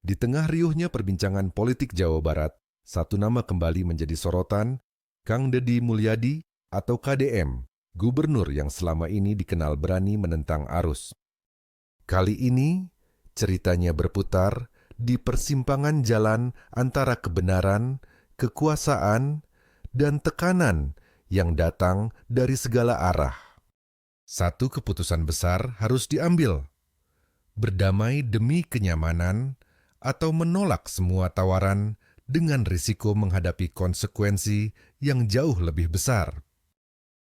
Di tengah riuhnya perbincangan politik Jawa Barat, satu nama kembali menjadi sorotan, Kang Deddy Mulyadi atau KDM, gubernur yang selama ini dikenal berani menentang arus. Kali ini, ceritanya berputar di persimpangan jalan antara kebenaran, kekuasaan, dan tekanan yang datang dari segala arah. Satu keputusan besar harus diambil: berdamai demi kenyamanan atau menolak semua tawaran dengan risiko menghadapi konsekuensi yang jauh lebih besar.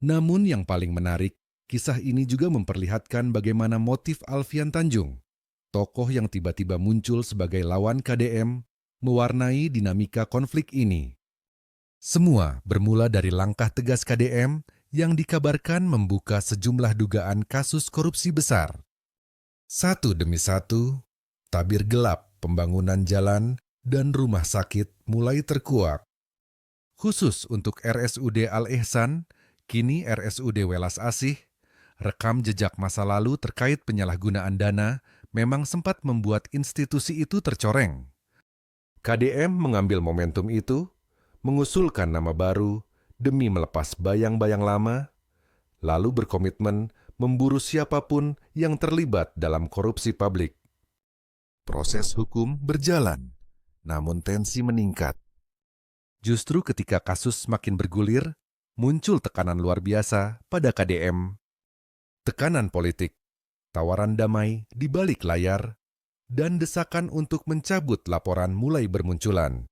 Namun yang paling menarik, kisah ini juga memperlihatkan bagaimana motif Alfian Tanjung, tokoh yang tiba-tiba muncul sebagai lawan KDM, mewarnai dinamika konflik ini. Semua bermula dari langkah tegas KDM yang dikabarkan membuka sejumlah dugaan kasus korupsi besar. Satu demi satu, tabir gelap pembangunan jalan dan rumah sakit mulai terkuak. Khusus untuk RSUD Al-Ihsan, kini RSUD Welas Asih, rekam jejak masa lalu terkait penyalahgunaan dana memang sempat membuat institusi itu tercoreng. KDM mengambil momentum itu, mengusulkan nama baru demi melepas bayang-bayang lama, lalu berkomitmen memburu siapapun yang terlibat dalam korupsi publik. Proses hukum berjalan, namun tensi meningkat. Justru ketika kasus semakin bergulir, muncul tekanan luar biasa pada KDM. Tekanan politik, tawaran damai di balik layar, dan desakan untuk mencabut laporan mulai bermunculan.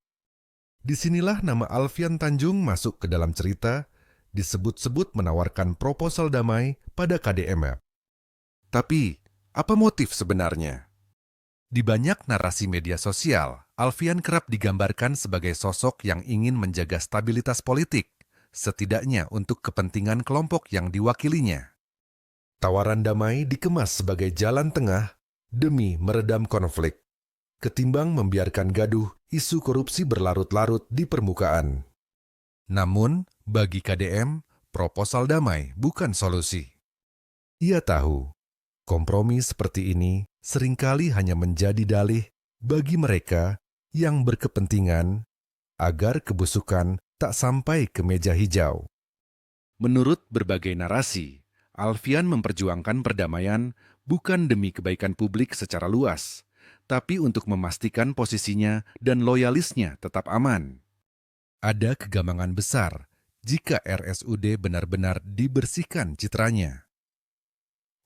Disinilah nama Alfian Tanjung masuk ke dalam cerita, disebut-sebut menawarkan proposal damai pada KDM. Tapi, apa motif sebenarnya? Di banyak narasi media sosial, Alfian kerap digambarkan sebagai sosok yang ingin menjaga stabilitas politik, setidaknya untuk kepentingan kelompok yang diwakilinya. Tawaran damai dikemas sebagai jalan tengah demi meredam konflik, ketimbang membiarkan gaduh isu korupsi berlarut-larut di permukaan. Namun, bagi KDM, proposal damai bukan solusi. Ia tahu, kompromi seperti ini seringkali hanya menjadi dalih bagi mereka yang berkepentingan agar kebusukan tak sampai ke meja hijau. Menurut berbagai narasi, Alfian memperjuangkan perdamaian bukan demi kebaikan publik secara luas, tapi untuk memastikan posisinya dan loyalisnya tetap aman. Ada kegambangan besar jika RSUD benar-benar dibersihkan citranya.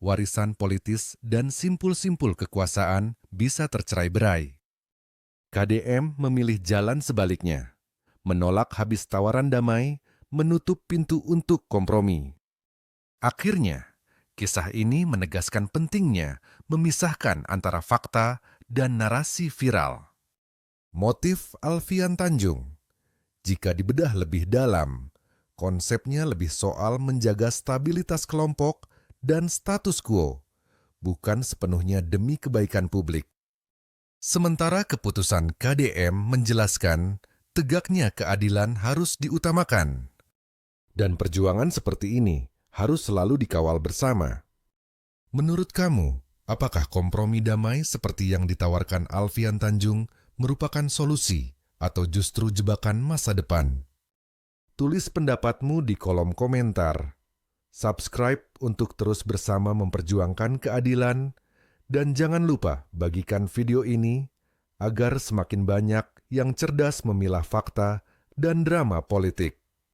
Warisan politis dan simpul-simpul kekuasaan bisa tercerai-berai. KDM memilih jalan sebaliknya, menolak habis tawaran damai, menutup pintu untuk kompromi. Akhirnya, kisah ini menegaskan pentingnya memisahkan antara fakta dan narasi viral. Motif Alfian Tanjung, jika dibedah lebih dalam, konsepnya lebih soal menjaga stabilitas kelompok dan status quo, bukan sepenuhnya demi kebaikan publik. Sementara keputusan KDM menjelaskan tegaknya keadilan harus diutamakan. Dan perjuangan seperti ini harus selalu dikawal bersama. Menurut kamu, apakah kompromi damai seperti yang ditawarkan Alfian Tanjung merupakan solusi atau justru jebakan masa depan? Tulis pendapatmu di kolom komentar. Subscribe untuk terus bersama memperjuangkan keadilan, dan jangan lupa bagikan video ini agar semakin banyak yang cerdas memilah fakta dan drama politik.